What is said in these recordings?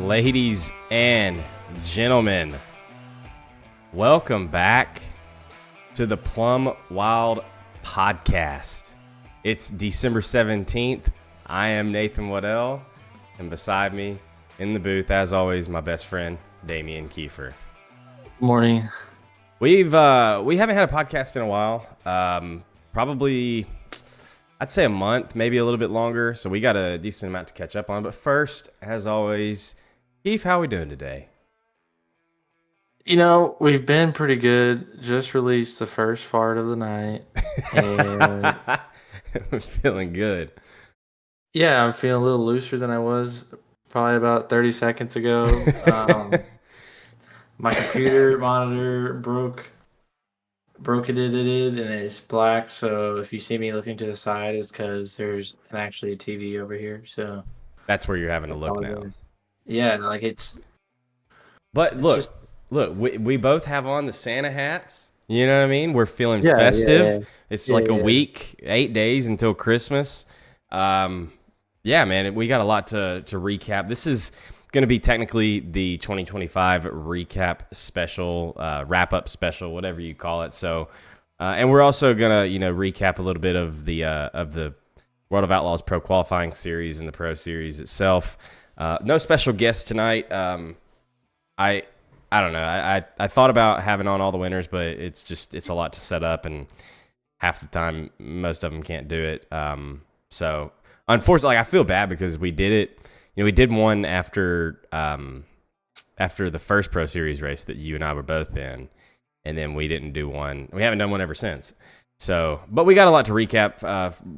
Ladies and gentlemen, welcome back to the Plum Wild Podcast. It's December 17th. I am Nathan Waddell, and beside me in the booth, as always, my best friend, Damian Kiefer. Morning. We haven't had a podcast in a while. Probably, I'd say a month, maybe a little bit longer. So we got a decent amount to catch up on. But first, as always, Keith, how are we doing today? You know, we've been pretty good. Just released the first fart of the night. And I'm feeling good. yeah, I'm feeling a little looser than I was probably about 30 seconds ago. My computer monitor broke and it's black. So if you see me looking to the side, it's because there's actually a TV over here. So That's where you're having to look now. Yeah, like it's. But It's look, just- we both have on the Santa hats. You know what I mean? We're feeling Yeah, festive. yeah. It's Yeah, like a yeah. week, 8 days until Christmas. Yeah, man, we got a lot to recap. This is going to be technically the 2025 recap special, wrap-up special, whatever you call it. So, and we're also going to, recap a little bit of the World of Outlaws Pro Qualifying Series and the Pro Series itself. No special guests tonight. I don't know. I thought about having on all the winners, but it's a lot to set up, and half the time most of them can't do it. So unfortunately, I feel bad because we did it. We did one after the first Pro Series race that you and I were both in, and then we didn't do one. We haven't done one ever since. So, but we got a lot to recap.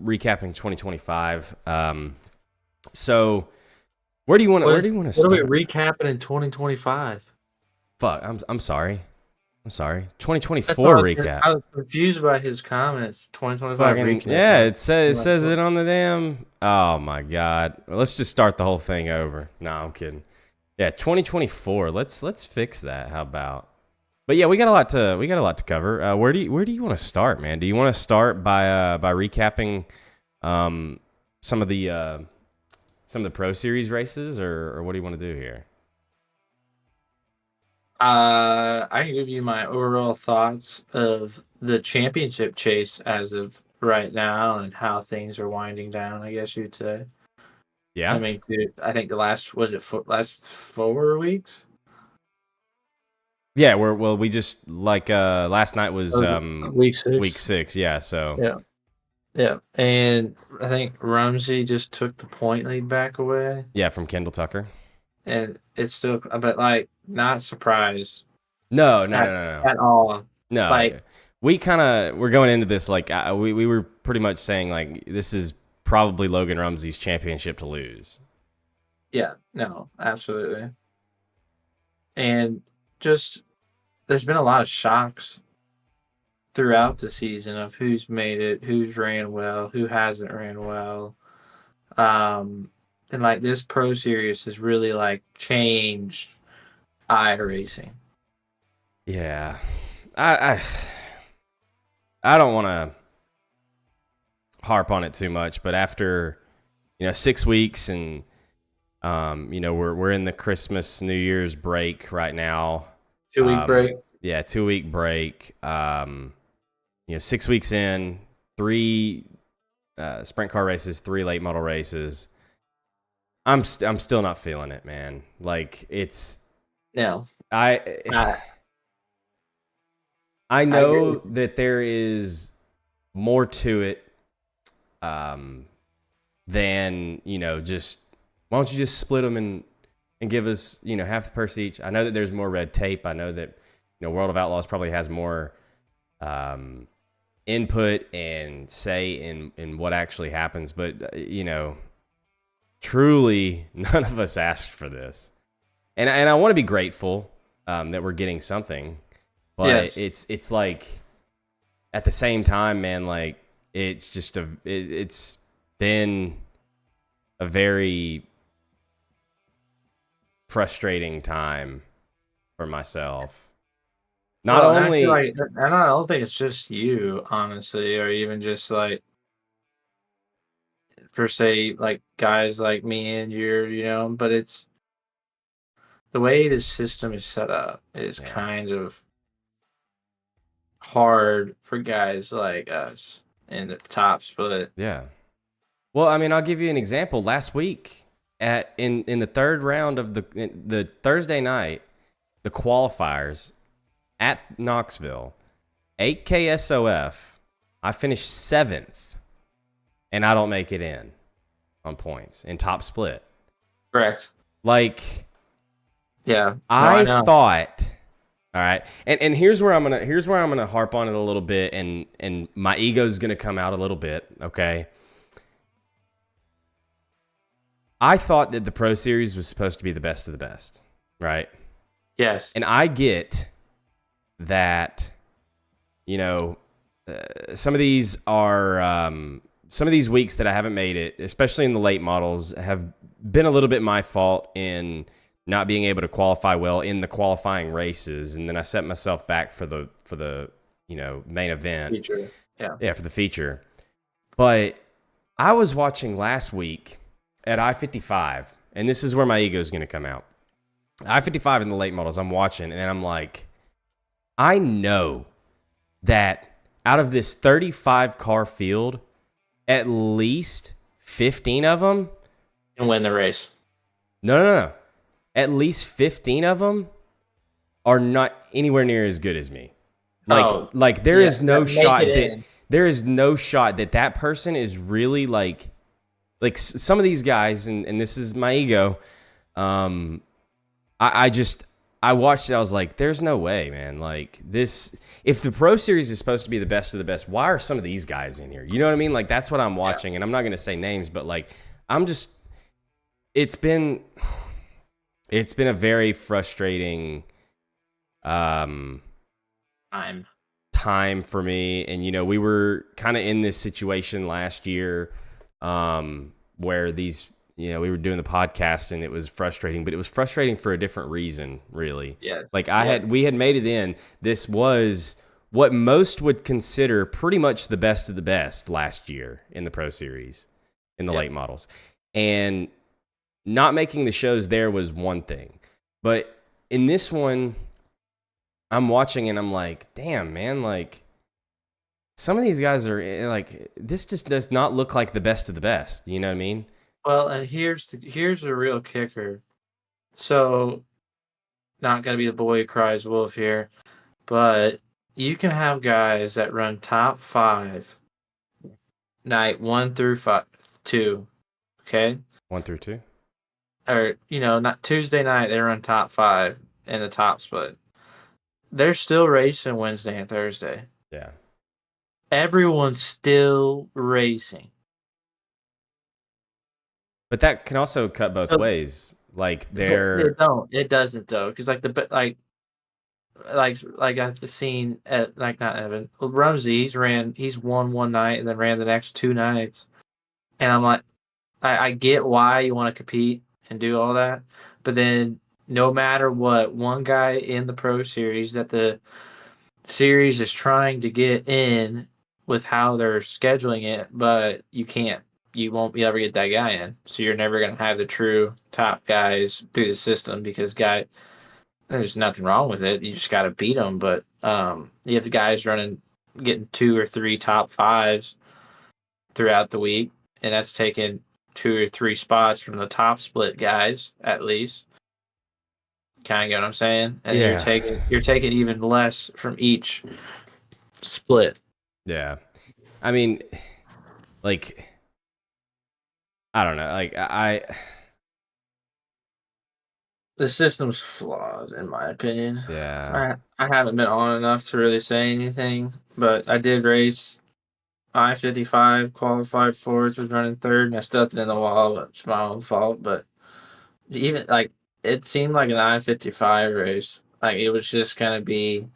Recapping 2025. So where do you want to start? What are we recapping in 2025? Fuck, I'm sorry. 2024 recap. I was confused by his comments. 2025 recap. Yeah, it says it on the damn. Oh my god. Well, let's just start the whole thing over. No, I'm kidding. Yeah, 2024. Let's fix that. How about? But yeah, we got a lot to cover. Where do you want to start, man? Do you want to start by recapping some of the Pro Series races, or what do you want to do here? I can give you my overall thoughts of the championship chase as of right now and how things are winding down, I guess you'd say. Yeah. I mean, dude, I think the last 4 weeks? Yeah, we just last night was Week 6. week 6, yeah, so Yeah. Yeah. And I think Rumsey just took the point lead back away. yeah, from Kendall Tucker. And it's still, but like, not surprised. No. At all. No, Like, we're going into this like we were pretty much saying like this is probably Logan Rumsey's championship to lose. yeah, no, absolutely. And just there's been a lot of shocks throughout the season of who's made it, who's ran well, who hasn't ran well. And like this Pro Series has really like changed iRacing. Yeah, I don't want to harp on it too much, but after 6 weeks and we're in the Christmas New Year's break right now. 2-week break. Yeah, 2-week break. 6 weeks in, 3 sprint car races, 3 late model races. I'm still not feeling it, man. Like it's No. I know that there is more to it than just why don't you just split them and give us half the purse each. I know that there's more red tape. I know that World of Outlaws probably has more input and say in what actually happens, but truly none of us asked for this, and I want to be grateful that we're getting something, but yes. it's like at the same time, man, like it's just it's been a very frustrating time for myself. I don't think it's just you, honestly, or even just like per se, like guys like me and but it's the way this system is set up is Yeah. kind of hard for guys like us in the top split. Yeah. Well, I mean, I'll give you an example. Last week in the third round of the Thursday night, the qualifiers at Knoxville, 8K SOF, I finished 7th, and I don't make it in on points in top split. Correct. Like, Yeah. No, I I know. thought, all right, and here's where I'm gonna harp on it a little bit, and my ego's gonna come out a little bit. Okay, I thought that the Pro Series was supposed to be the best of the best, right? Yes. And I get that, you know, some of these are some of these weeks that I haven't made it, especially in the late models, have been a little bit my fault in not being able to qualify well in the qualifying races, and then I set myself back for the main event, Feature. Yeah. yeah, for the feature. But I was watching last week at I-55, and this is where my ego is going to come out. I-55 in the late models, I'm watching, and I'm like, I know that out of this 35 car field, at least 15 of them, And win the race. no. At least 15 of them are not anywhere near as good as me. Like there yeah, is no that make shot it that in. there is no shot that that person is really like some of these guys, and this is my ego. I just I watched it. I was like, there's no way, man. Like this, if the Pro Series is supposed to be the best of the best, why are some of these guys in here? You know what I mean? Like that's what I'm Yeah. watching, and I'm not going to say names, but like I'm just. It's been a very frustrating I'm. time for me, and we were kind of in this situation last year where these we were doing the podcast and it was frustrating, but it was frustrating for a different reason, really. Yeah. Like Yeah. we had made it in. This was what most would consider pretty much the best of the best last year in the Pro Series in the Yeah. late models, and not making the shows there was one thing, but in this one I'm watching and I'm like, damn, man, like some of these guys are like, this just does not look like the best of the best. You know what I mean? Well, and here's the real kicker. So, not gonna be the boy who cries wolf here, but you can have guys that run top 5 night 1 through 5, 2, okay? 1 through 2. Or, not Tuesday night, they run top 5 in the top split. They're still racing Wednesday and Thursday. Yeah. Everyone's still racing. But that can also cut both So, ways. Like it don't. It doesn't though, because like I've seen at like not Evan Rumsey. He's won one night and then ran the next 2 nights, and I'm like, I get why you want to compete and do all that, but then no matter what, one guy in the Pro Series that the series is trying to get in with how they're scheduling it, but you can't. You won't be ever get that guy in, so you're never gonna have the true top guys through the system because there's nothing wrong with it. You just got to beat them, but you have the guys getting 2 or 3 top 5s throughout the week, and that's taking 2 or 3 spots from the top split guys at least. Kind of get what I'm saying? And then Yeah. you're taking even less from each split. Yeah. I mean, like, I don't know. Like, The system's flawed, in my opinion. yeah. I haven't been on enough to really say anything, but I did race I-55, qualified fourth, was running third, and I stepped in the wall, which is my own fault. But even like it seemed like an I-55 race. Like it was just gonna be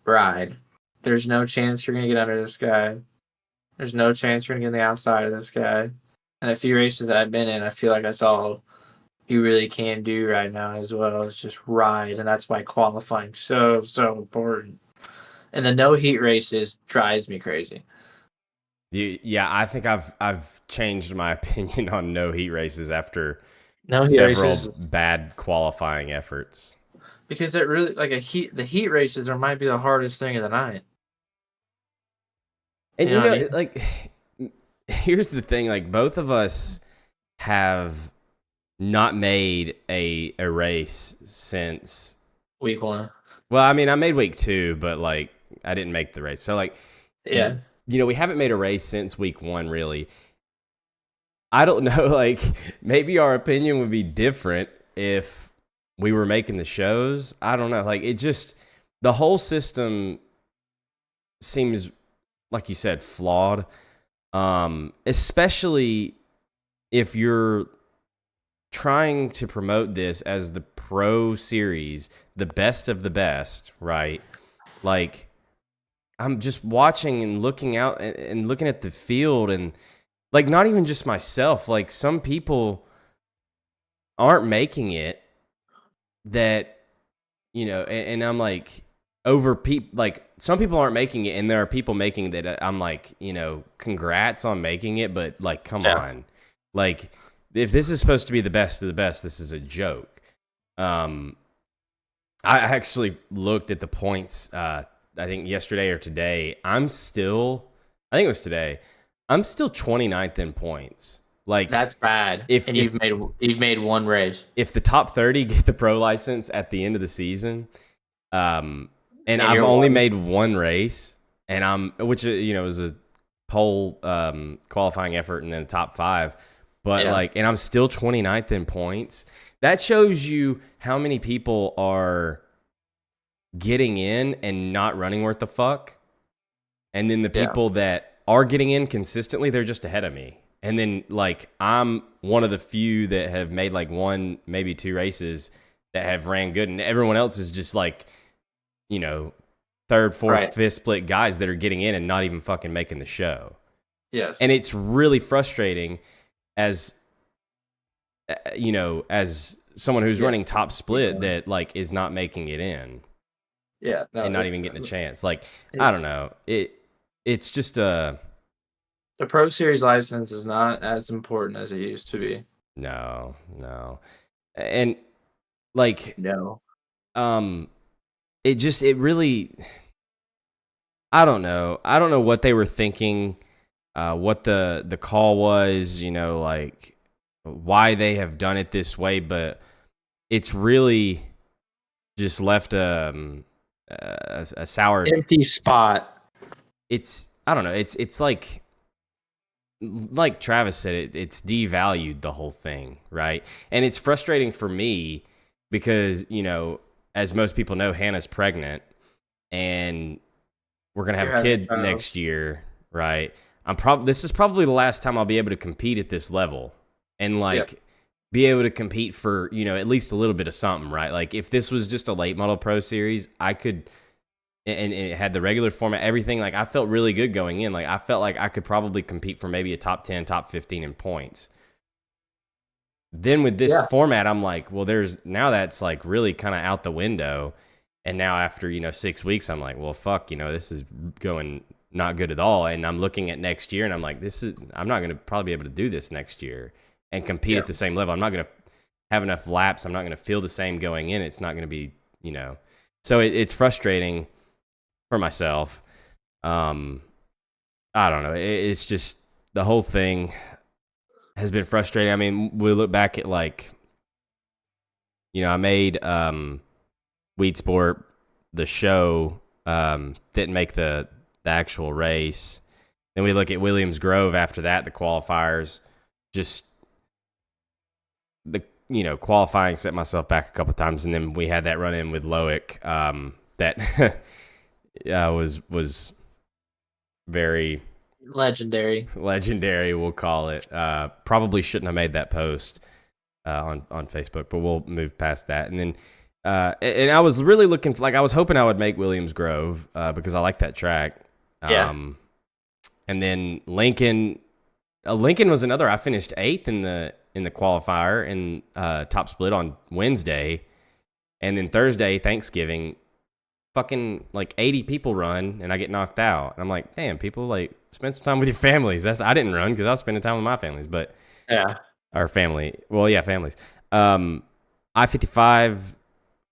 ride. There's no chance you're gonna get under this guy. There's no chance you're gonna get on the outside of this guy. And a few races that I've been in, I feel like that's all you really can do right now as well. It's just ride, and that's why qualifying so important. And the no heat races drives me crazy. Yeah, I think I've changed my opinion on no heat races after No heat several races bad qualifying efforts. because that really like the heat races are might be the hardest thing of the night. And You know what I mean? like, here's the thing: like, both of us have not made a race since. Week 1. Well, I mean, I made week 2, but like, I didn't make the race. So like, Yeah. we haven't made a race since week 1, really. I don't know. Like, maybe our opinion would be different if we were making the shows. I don't know. Like, it just the whole system seems, like you said, flawed. Especially if you're trying to promote this as the pro series, the best of the best, right? Like, I'm just watching and looking out and looking at the field, and like, not even just myself, like, some people aren't making it that, and I'm like, like, some people aren't making it, and there are people making that I'm like, congrats on making it, but like, come Yeah. on. Like, if this is supposed to be the best of the best, this is a joke. I actually looked at the points, I think yesterday or today. I think it was today. I'm still 29th in points. Like, That's bad. if And if you've made one race. if the top 30 get the pro license at the end of the season, and And I've you're only one. made one race, and which was a pole qualifying effort and then a top 5, but Yeah. like, and I'm still 29th in points. That shows you how many people are getting in and not running worth the fuck. And then the Yeah. people that are getting in consistently, they're just ahead of me. And then, like, I'm one of the few that have made like 1, maybe 2 races that have ran good, and everyone else is just like, third, fourth, Right. fifth split guys that are getting in and not even fucking making the show. Yes. And it's really frustrating as as someone who's Yeah. running top split Yeah. that like is not making it in Yeah. No, and not even getting a chance. Like, I don't know. It's just the Pro Series license is not as important as it used to be. no, no. And like, No. um it really, I don't know. I don't know what they were thinking, what the call was, like, why they have done it this way, but it's really just left a sour. Empty spot. It's, I don't know. It's like Travis said, it's devalued the whole thing, right? And it's frustrating for me because, as most people know, Hannah's pregnant, and we're gonna have You're a having a kid child. next year, right? This is probably the last time I'll be able to compete at this level, and Yeah. like, be able to compete for, at least a little bit of something, right? Like, if this was just a late model pro series, I could, and it had the regular format, everything. Like, I felt really good going in. Like, I felt like I could probably compete for maybe a top 10, top 15 in points. Then with this Yeah. format, I'm like, well, that's like really kind of out the window. And now after, 6 weeks, I'm like, well, fuck, this is going not good at all. And I'm looking at next year, and I'm like, I'm not going to probably be able to do this next year and compete Yeah. at the same level. I'm not going to have enough laps. I'm not going to feel the same going in. It's not going to be, so it's frustrating for myself. I don't know. It's just, the whole thing has been frustrating. I mean, we look back at, like, I made Weed Sport, the show, didn't make the actual race. Then we look at Williams Grove after that, the qualifiers, just the qualifying, set myself back a couple times, and then we had that run in with Loic, that was very Legendary. legendary, we'll call it. Probably shouldn't have made that post on Facebook, but we'll move past that. And then and I was really looking for, like, I was hoping I would make Williams Grove because I like that track. Yeah. And then Lincoln was another. I finished 8th in the qualifier in top split on Wednesday, and then Thursday, Thanksgiving, fucking like 80 people run, and I get knocked out. And I'm like, damn, people, like, spend some time with your families. I didn't run because I was spending time with my families, but Yeah. Our family. Well, yeah, families. Um, I-55.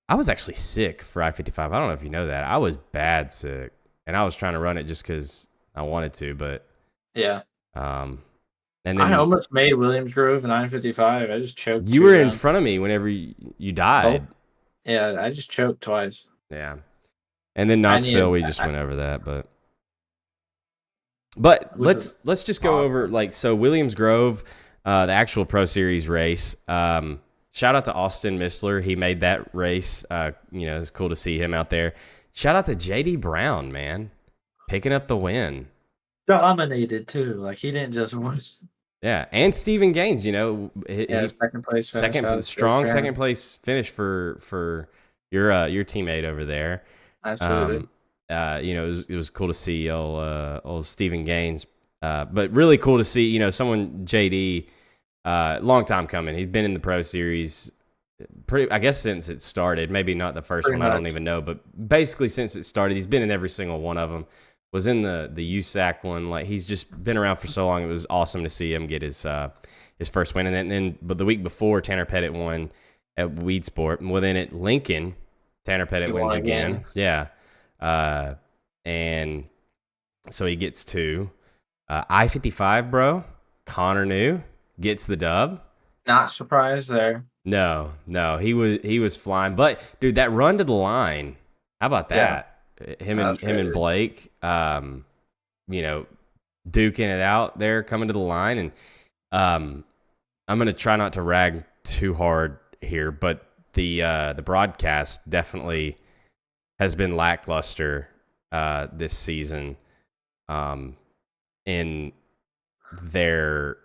I was actually sick for I-55. I don't know if you know that. I was bad sick, and I was trying to run it just because I wanted to. But Yeah. um, and I then almost made Williams Grove in 955. I just choked you 2 were in rounds. front of me whenever you Both. died. Yeah, I just choked twice. Yeah, and then I Knoxville, needed. we just went over that. But Which was let's just go over awesome. like so Williams Grove, the actual Pro Series race. Shout out to Austin Missler. He made that race. It's cool to see him out there. Shout out to JD Brown, man, picking up the win. Dominated too. Like he didn't just win. Yeah, and Stephen Gaines. Yeah, He second place finish. That second was great strong for second him. place finish for your teammate over there. Absolutely. Um, it was cool to see old Stephen Gaines. But really cool to see someone JD. Long time coming. He's been in the Pro Series I guess since it started. Maybe not the first Pretty one. I don't much. even know, but basically since it started, he's been in every single one of them. Was in the USAC one. Like he's just been around for so long. It was awesome to see him get his first win. And then but the week before, Tanner Pettit won at Weed Sport. Well, then at Lincoln, Tanner Pettit He wins won again. again. Yeah, and so he gets two. I-55, bro. Connor New gets the dub. Not surprised there. No, he was flying. But dude, that run to the line, how about Yeah, that? Him that and was him and crazy. Blake, you know, duking it out there, coming to the line, and I'm gonna try not to rag too hard here, but the broadcast definitely has been lackluster this season in their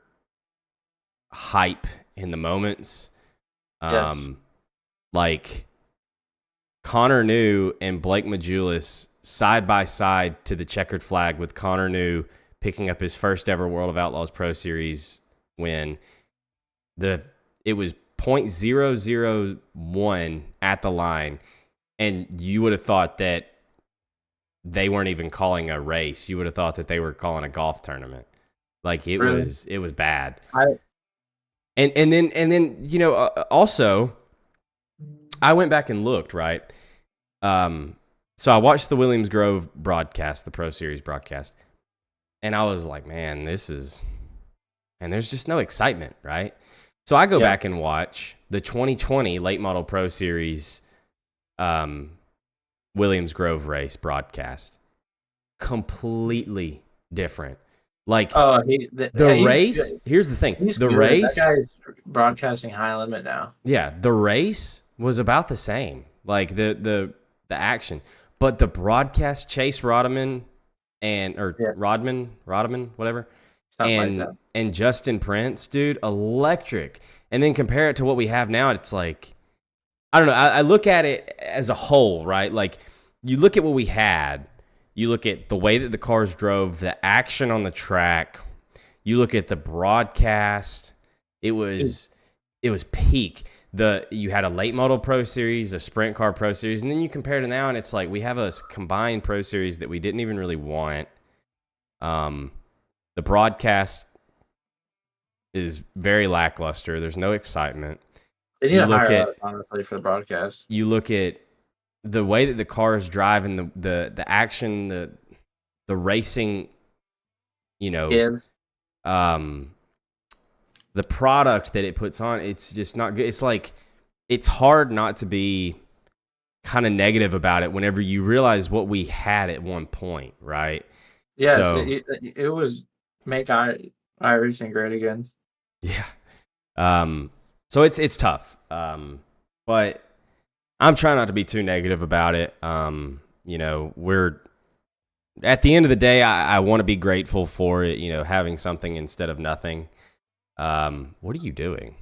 hype in the moments. Yes. Um, like Connor New and Blake Majulis side by side to the checkered flag, with Connor New picking up his first ever World of Outlaws Pro Series win. It was 0.001 at the line, and you would have thought that they weren't even calling a race. You would have thought that they were calling a golf tournament. Like Really. it was bad. I And then also I went back and looked, right. So I watched the Williams Grove broadcast, the Pro Series broadcast, and I was like, man, and there's just no excitement, right? So I go yeah. back and watch the 2020 Late Model Pro Series um, Williams Grove race broadcast. Completely different. Like Oh, the he's race, good. here's the thing. He's The good. That guy race, is broadcasting high limit now. yeah, the race was about the same. Like the action. But the broadcast, Chase Rodman or Yeah, Rodman, whatever, something like that. and Justin Prince, dude, electric. And then compare it to what we have now, it's like I don't know. I look at it as a whole, right? Like you look at what we had, you look at the way that the cars drove, the action on the track, you look at the broadcast, it was peak. You had a late model Pro Series, a sprint car Pro Series, and then you compare to now, and it's like we have a combined Pro Series that we didn't even really want. The broadcast is very lackluster. There's no excitement. They need You to look hire at us, honestly, for the broadcast. you look at the way that the cars drive and the action, the racing, you know, Give. um, the product that it puts on, it's just not good. It's like it's hard not to be kind of negative about it whenever you realize what we had at one point, right? Yes, So it was make iRacing great again. yeah, so it's tough, but I'm trying not to be too negative about it. We're at the end of the day, I want to be grateful for it. Having something instead of nothing. What are you doing?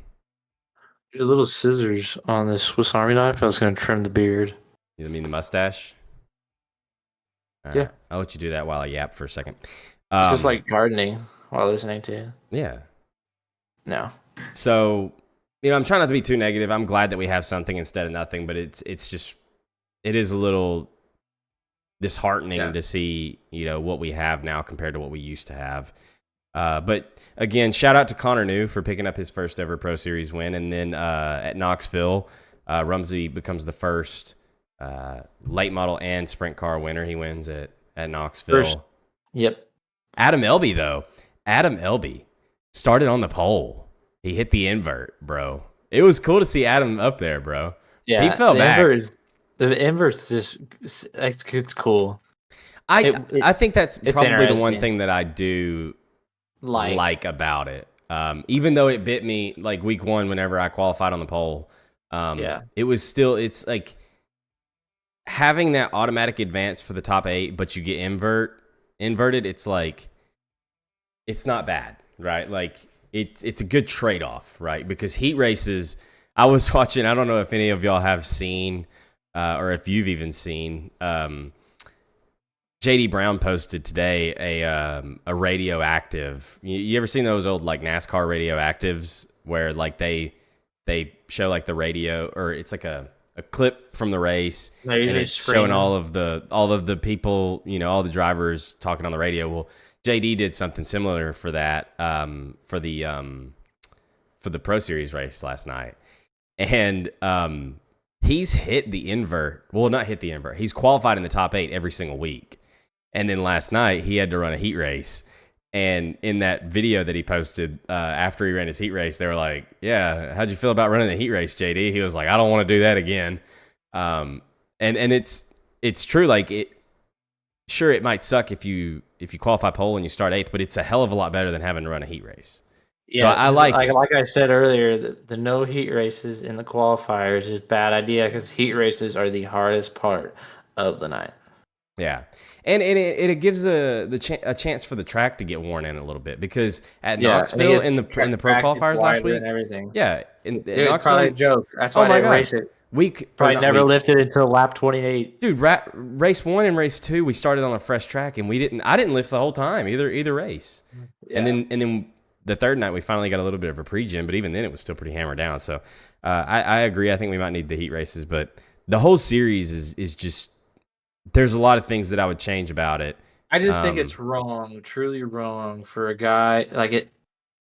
Your little scissors on this Swiss Army knife. I was going to trim the beard. You mean the mustache? All Yeah, right, I'll let you do that while I yap for a second. it's just like gardening while listening to you. Yeah. No. So, I'm trying not to be too negative. I'm glad that we have something instead of nothing, but it is a little disheartening Yeah. to see, what we have now compared to what we used to have. But again, shout out to Connor New for picking up his first ever Pro Series win. And then at Knoxville, Rumsey becomes the first late model and sprint car winner. He wins at First, Knoxville. yep. Adam Elby, though. Adam Elby started on the pole. He hit the invert, bro. It was cool to see Adam up there, bro. Yeah, He fell back. The inverse just it's cool. I think that's it's probably the one interesting. thing that I do Like about it. Even though it bit me like week one whenever I qualified on the pole, yeah, it was still, it's like having that automatic advance for the top 8, but you get inverted. It's like, it's not bad, right? Like it's a good trade-off, right? Because heat races, I was watching, I don't know if any of y'all have seen, or if you've even seen, JD Brown posted today a radioactive. You ever seen those old like NASCAR radioactives where like they show like the radio, or it's like a clip from the race, maybe and they it's screen showing them. all of the people, all the drivers talking on the radio. Well, JD did something similar for that for the Pro Series race last night, and he's hit the invert. Well, not hit the invert. He's qualified in the top 8 every single week. And then last night, he had to run a heat race. And in that video that he posted after he ran his heat race, they were like, yeah, how'd you feel about running the heat race, JD? He was like, I don't want to do that again. And it's true. Like, sure, it might suck if you qualify pole and you start 8th, but it's a hell of a lot better than having to run a heat race. Yeah, So I like it. like I said earlier, the no heat races in the qualifiers is a bad idea because heat races are the hardest part of the night. Yeah, and it gives a chance for the track to get worn in a little bit, because at Knoxville in the pro qualifiers last week, and everything. yeah, It in was Knoxville, probably a joke. That's oh why my they didn't god, race it. week or Probably not never week, lifted until lap 28. dude. Race 1 and race 2, we started on a fresh track, and I didn't lift the whole time either race, Yeah. and then the third night we finally got a little bit of a pre-gen, but even then it was still pretty hammered down. So I agree. I think we might need the heat races, but the whole series is just, there's a lot of things that I would change about it. I just think it's wrong, truly wrong for a guy like it.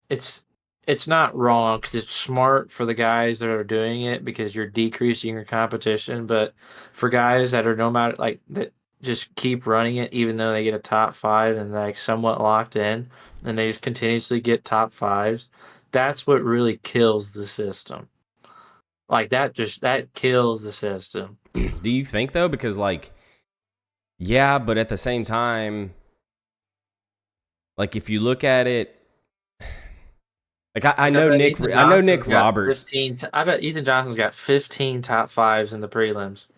It's not wrong because it's smart for the guys that are doing it because you're decreasing your competition. But for guys that are no matter like that just keep running it even though they get a top 5 and like somewhat locked in and they just continuously get top 5s, that's what really kills the system. Like that kills the system. Do you think though? Because like, yeah, but at the same time, like if you look at it, like I know Nick Roberts. 15. I bet Ethan Johnson's got 15 top 5s in the prelims.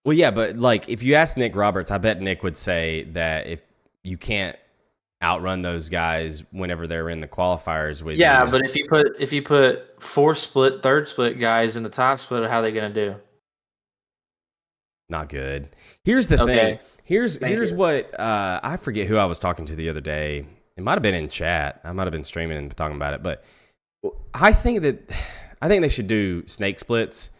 Well, yeah, but like if you ask Nick Roberts, I bet Nick would say that if you can't outrun those guys whenever they're in the qualifiers with you. But if you put 4 split, third split guys in the top split, how are they going to do? Not good. Here's the thing. Here's what I forget who I was talking to the other day. It might have been in chat. I might have been streaming and talking about it, but I think they should do snake splits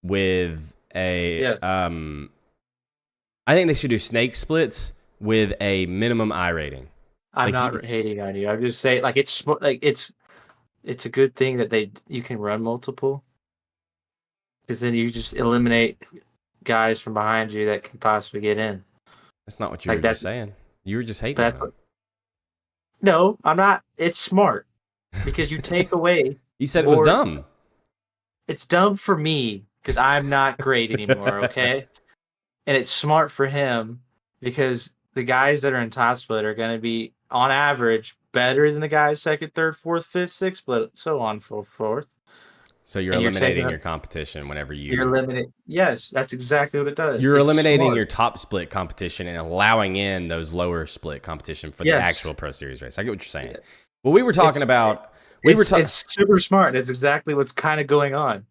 with a I think they should do snake splits with a minimum I rating. I'm not hating on you. I'm just saying like it's a good thing that you can run multiple because then you just eliminate guys from behind you that can possibly get in. That's not what you were just saying. You were just hating on them. No, I'm not. It's smart because you take away. You said it was dumb. It's dumb for me because I'm not great anymore, okay? And it's smart for him because the guys that are in top split are going to be, on average, better than the guys second, third, fourth, fifth, sixth split, so on for fourth. So you're eliminating your competition whenever you're eliminating. Yes, that's exactly what it does. You're eliminating your top split competition and allowing in those lower split competition for the actual Pro Series race. I get what you're saying. Yeah. Well, we were talking about. It's super smart. It's exactly what's kind of going on.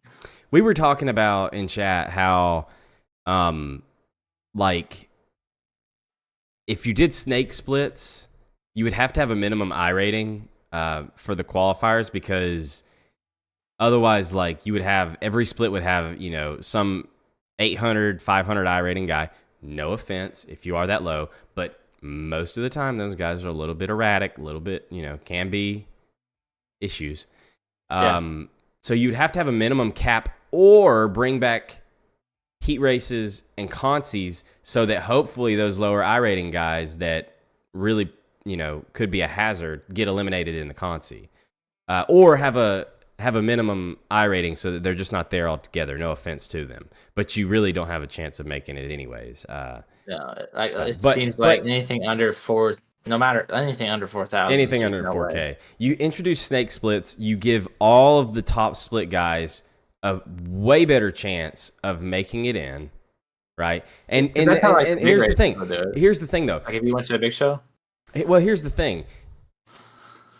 We were talking about in chat how, like, if you did snake splits, you would have to have a minimum I rating for the qualifiers, because otherwise, like, you would have every split would have, some 800, 500 I rating guy. No offense if you are that low, but most of the time those guys are a little bit erratic, a little bit, can be issues. Yeah. So you'd have to have a minimum cap or bring back heat races and consies so that hopefully those lower I rating guys that really, could be a hazard get eliminated in the consi. Or have a minimum I rating so that they're just not there altogether. No offense to them, but you really don't have a chance of making it anyways. No, like it But seems like anything under four, no matter anything under 4,000, anything just under no way. 4K, you introduce snake splits. You give all of the top split guys a way better chance of making it in, right? And 'Cause and that's how and, like and big here's the races thing. will do it. Here's the thing, though. Like if you went to a big show, Well, here's the thing.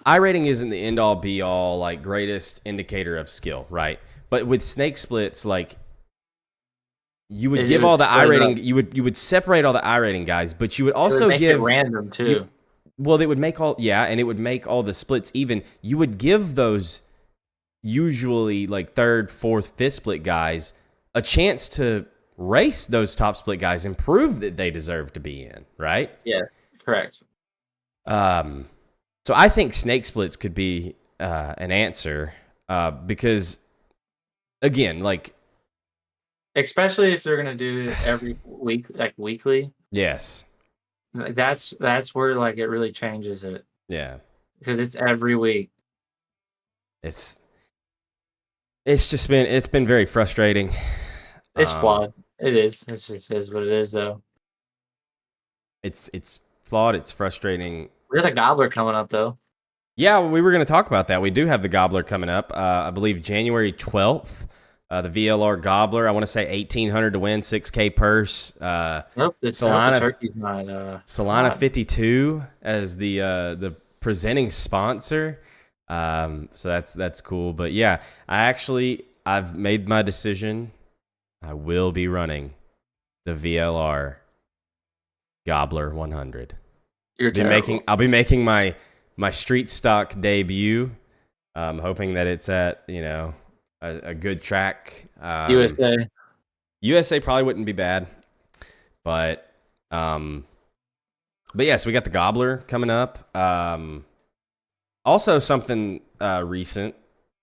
I rating isn't the end all be all like greatest indicator of skill, right? But with snake splits, like you would give would all the I split it rating, up. you would separate all the I rating guys, but you would It would also make it give random you. too. Well, it would make and it would make all the splits even. You would give those usually like third, fourth, fifth split guys a chance to race those top split guys and prove that they deserve to be in, right? Yeah, correct. So I think snake splits could be an answer because, again, like, Especially if they're gonna do it every week, like weekly. yes, Like, that's where like it really changes it yeah, because it's every week. it's it's been very frustrating. It's flawed. It is. It's just is what it is, though. It's flawed. It's frustrating. We got a gobbler coming up, though. Yeah, we were going to talk about that. We do have the Gobbler coming up. I believe January 12th. The VLR Gobbler. I want to say 1,800 to win, 6K purse. Nope, the turkey's not. Solana 52 as the presenting sponsor. So that's cool. But yeah, I've made my decision. I will be running the VLR Gobbler 100. You're terrible. I'll be making my street stock debut. Hoping that it's at a good track. USA. USA probably wouldn't be bad, but yes, we got the Gobbler coming up. Also, something recent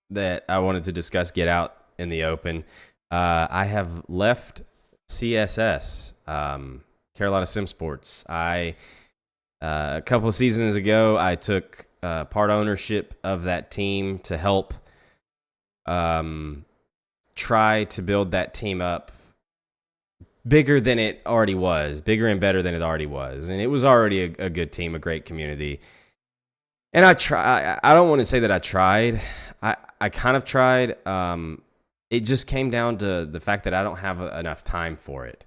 that I wanted to discuss, get out in the open. I have left CSS, Carolina Sim Sports. A couple of seasons ago, I took part ownership of that team to help try to build that team up bigger than it already was, bigger and better than it already was. And it was already a good team, a great community. And I don't want to say that I tried. I kind of tried. It just came down to the fact that I don't have enough time for it.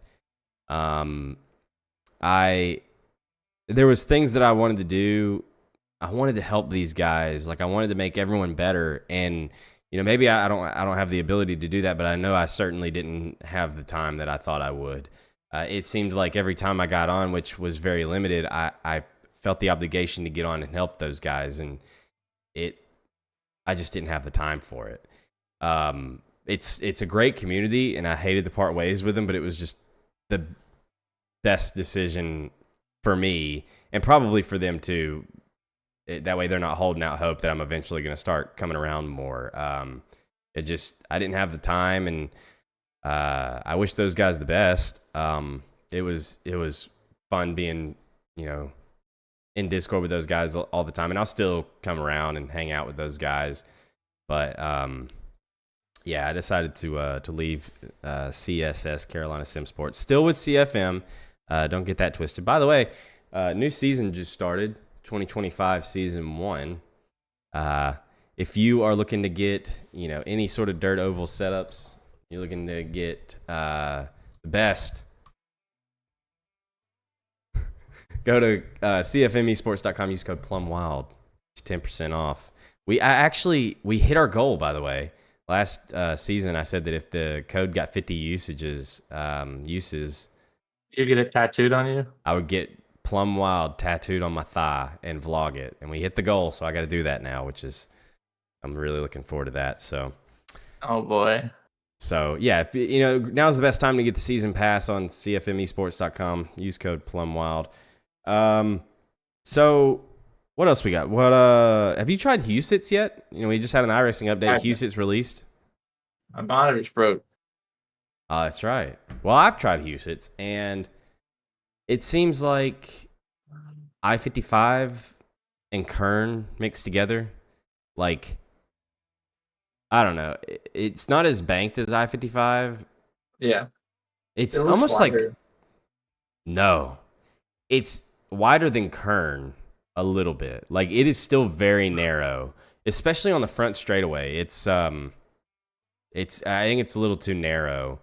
There was things that I wanted to do. I wanted to help these guys. Like I wanted to make everyone better. And maybe I don't have the ability to do that, but I know I certainly didn't have the time that I thought I would. It seemed like every time I got on, which was very limited, I felt the obligation to get on and help those guys, and I just didn't have the time for it. It's a great community, and I hated to part ways with them, but it was just the best decision for me, and probably for them too. That way they're not holding out hope that I'm eventually going to start coming around more. I didn't have the time, and I wish those guys the best. It was fun being, in Discord with those guys all the time, and I'll still come around and hang out with those guys. But yeah, I decided to leave CSS, Carolina Sim Sports, still with CFM. Don't get that twisted. By the way, new season just started. 2025 season 1. If you are looking to get any sort of dirt oval setups, you're looking to get the best, go to cfmesports.com, use code plumwild, 10% off. We hit our goal, by the way. Last season I said that if the code got 50 uses, You get it tattooed on you? I would get Plum Wild tattooed on my thigh and vlog it. And we hit the goal, so I got to do that now, I'm really looking forward to that. So, oh boy. So yeah, now's the best time to get the season pass on cfmesports.com. Use code PlumWild. Um, so what else we got? What have you tried Husitz yet? We just had an iRacing update. I, Husitz released. my monitor's broke. That's right. Well, I've tried Husitz, and it seems like I-55 and Kern mixed together. Like, I don't know. It's not as banked as I-55. Yeah, It's it looks almost like wider. no. It's wider than Kern a little bit. Like it is still very narrow, especially on the front straightaway. It's I think it's a little too narrow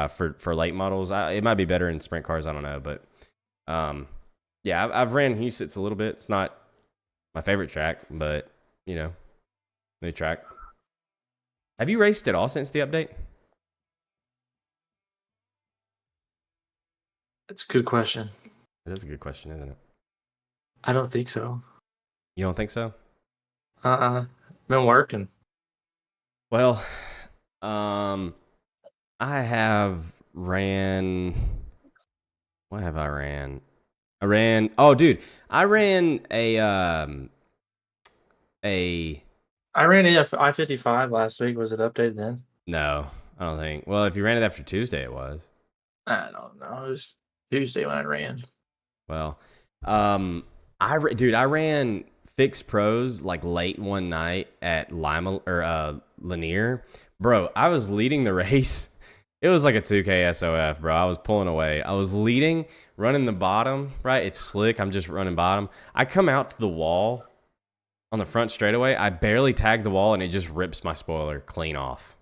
for late models. It might be better in sprint cars. I don't know, but um, yeah, I've ran Houston a little bit. It's not my favorite track, but new track. Have you raced at all since the update? That's a good question. That is a good question, isn't it? I don't think so. You don't think so? Been working. Well, um, I have ran. What have I ran? I ran. Oh, dude, I ran a. I ran I-55 last week. Was it updated then? No, I don't think. Well, if you ran it after Tuesday, it was. I don't know. It was Tuesday when I ran. Well, dude, I ran fixed pros like late one night at Lima or Lanier, bro. I was leading the race. It was like a 2K SOF, bro. I was pulling away. I was leading, running the bottom, right? It's slick. I'm just running bottom. I come out to the wall on the front straightaway. I barely tagged the wall, and it just rips my spoiler clean off.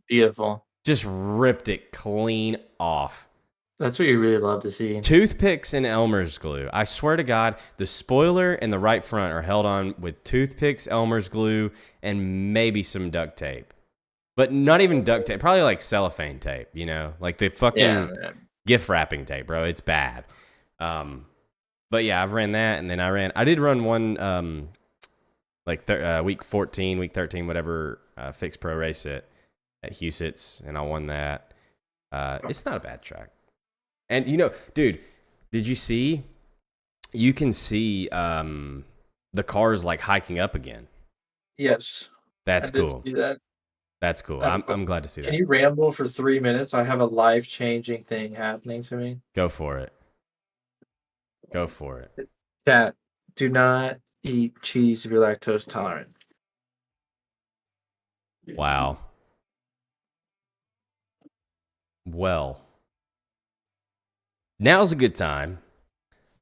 Beautiful. Just ripped it clean off. That's what you really love to see. Toothpicks and Elmer's glue. I swear to God, the spoiler and the right front are held on with toothpicks, Elmer's glue, and maybe some duct tape. But not even duct tape, probably like cellophane tape, like the fucking Yeah. gift wrapping tape, bro. It's bad. But yeah, I've ran that, and then I did run one week 14, week 13, whatever, fixed pro race at Husitz, and I won that. It's not a bad track. And dude, did you see? You can see the cars like hiking up again. Yes. That's I did cool. see that. That's cool. I'm glad to see Can that. you ramble for 3 minutes? I have a life-changing thing happening to me. Go for it. Go for it. Chat, do not eat cheese if you're lactose tolerant. Wow. Well, now's a good time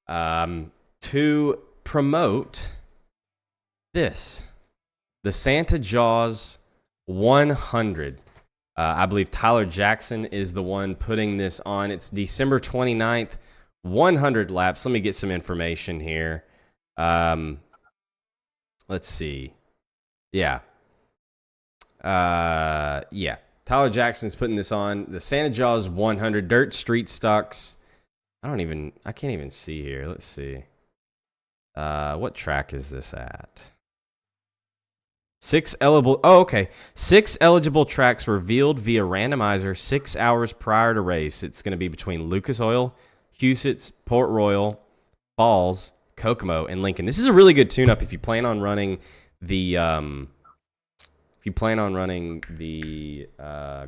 to promote this. The Santa Jaws 100. I believe Tyler Jackson is the one putting this on. It's December 29th, 100 laps. Let me get some information here. Let's see. Yeah. Yeah. Tyler Jackson's putting this on. The Santa Jaws 100 dirt street stocks. I can't even see here. Let's see. What track is this at? 6 eligible. Oh, okay. 6 eligible tracks revealed via randomizer 6 hours prior to race. It's going to be between Lucas Oil, Husitz, Port Royal, Falls, Kokomo, and Lincoln. This is a really good tune-up if you plan on running the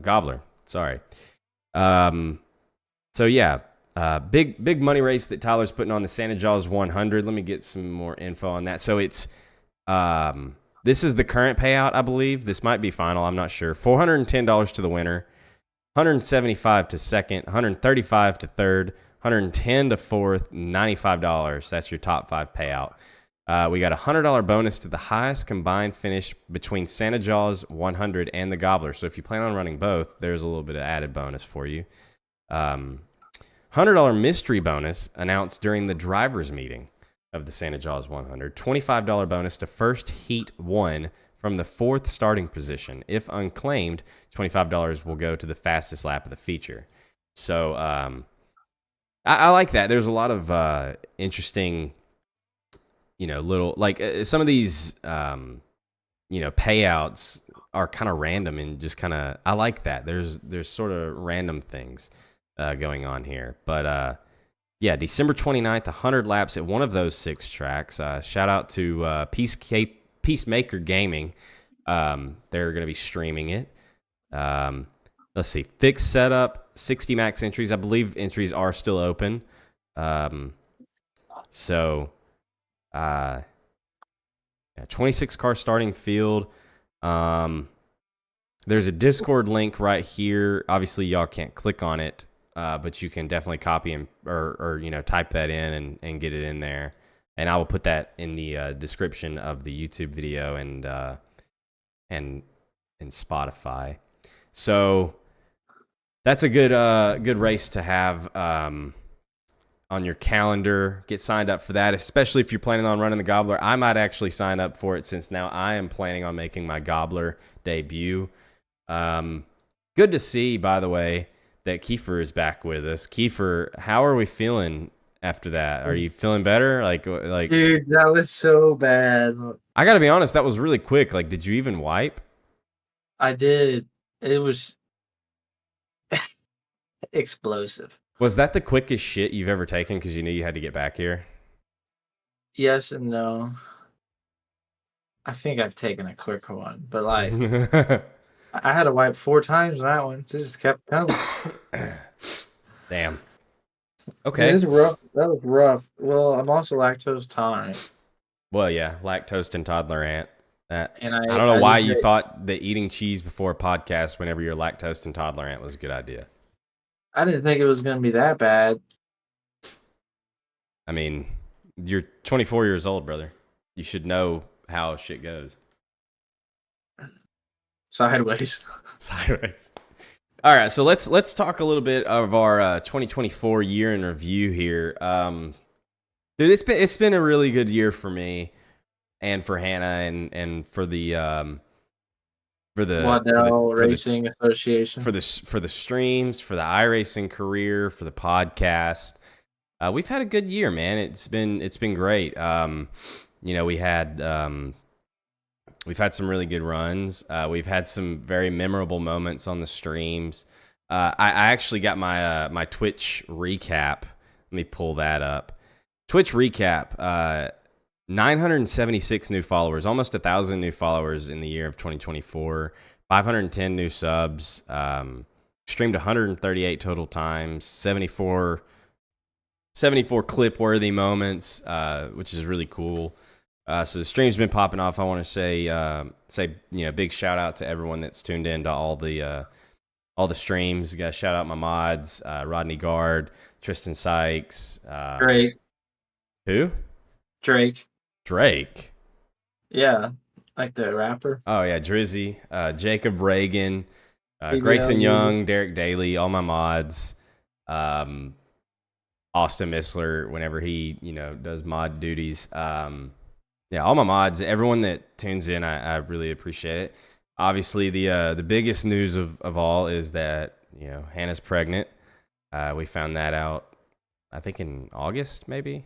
Gobbler. Sorry. So yeah, big money race that Tyler's putting on, the Santa Jaws 100. Let me get some more info on that. So it's this is the current payout, I believe. This might be final. I'm not sure. $410 to the winner, $175 to second, $135 to third, $110 to fourth, $95. That's your top 5 payout. We got a $100 bonus to the highest combined finish between Santa Jaws 100 and the Gobbler. So if you plan on running both, there's a little bit of added bonus for you. $100 mystery bonus announced during the driver's meeting of the Santa Jaws 100. $25 bonus to first heat 1 from the 4th starting position. If unclaimed, $25 will go to the fastest lap of the feature. So I like that. There's a lot of interesting, little, like some of these, payouts are kind of random and just kind of, I like that. There's sort of random things going on here. But yeah, December 29th, 100 laps at one of those 6 tracks. Shout out to Peacemaker Gaming. They're going to be streaming it. Let's see. Fixed setup, 60 max entries. I believe entries are still open. So, yeah, 26 car starting field. There's a Discord link right here. Obviously, y'all can't click on it, but you can definitely copy and or type that in and get it in there. And I will put that in the description of the YouTube video and Spotify. So that's a good race to have on your calendar. Get signed up for that, especially if you're planning on running the Gobbler. I might actually sign up for it since now I am planning on making my Gobbler debut. Good to see, by the way, that Kiefer is back with us. Kiefer, how are we feeling after that? Are you feeling better? Like, Dude, that was so bad. I got to be honest, that was really quick. Like, did you even wipe? I did. It was explosive. Was that the quickest shit you've ever taken because you knew you had to get back here? Yes and no. I think I've taken a quicker one, but like I had to wipe 4 times on that one. It just kept coming. Damn. It Okay. is rough. That was rough. Well, I'm also lactose tolerant, Well, yeah, lactose intolerant. That and I don't know why did you great. thought that eating cheese before a podcast whenever you're lactose intolerant was a good idea. I didn't think it was going to be that bad. I mean, you're 24 years old, brother. You should know how shit goes. Sideways. Sideways. All right, so let's talk a little bit of our 2024 year in review here. Dude, it's been a really good year for me and for Hannah and for the Waddell Racing Association. for the streams, for the iRacing career, for the podcast. We've had a good year, man. It's been great. We've had some really good runs. We've had some very memorable moments on the streams. I actually got my Twitch recap. Let me pull that up. Twitch recap. 976 new followers, almost 1,000 new followers in the year of 2024. 510 new subs. Streamed 138 total times. 74 clip-worthy moments, which is really cool. So the stream's been popping off. I want to say big shout out to everyone that's tuned in to all the streams. Got to shout out my mods, Rodney Guard, Tristan Sykes, Drake. who? Drake. Yeah, like the rapper. Oh yeah, Drizzy, Jacob Reagan, Grayson BBL. Young, Derek Daly, all my mods. Austin Missler, whenever he does mod duties. Yeah, all my mods, everyone that tunes in, I really appreciate it. Obviously, the biggest news of all is that Hannah's pregnant. We found that out, I think in August maybe.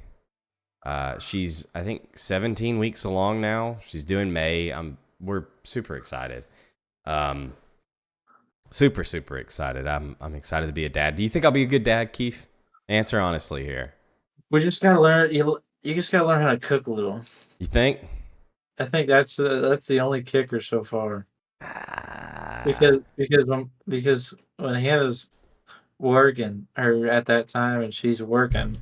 She's I think 17 weeks along now. She's due in May. We're super excited. Super excited. I'm excited to be a dad. Do you think I'll be a good dad, Keith? Answer honestly here. We just gotta learn. You just gotta learn how to cook a little. You think? I think that's the only kicker so far. Ah. Because when Hannah's working, or at that time, and she's working,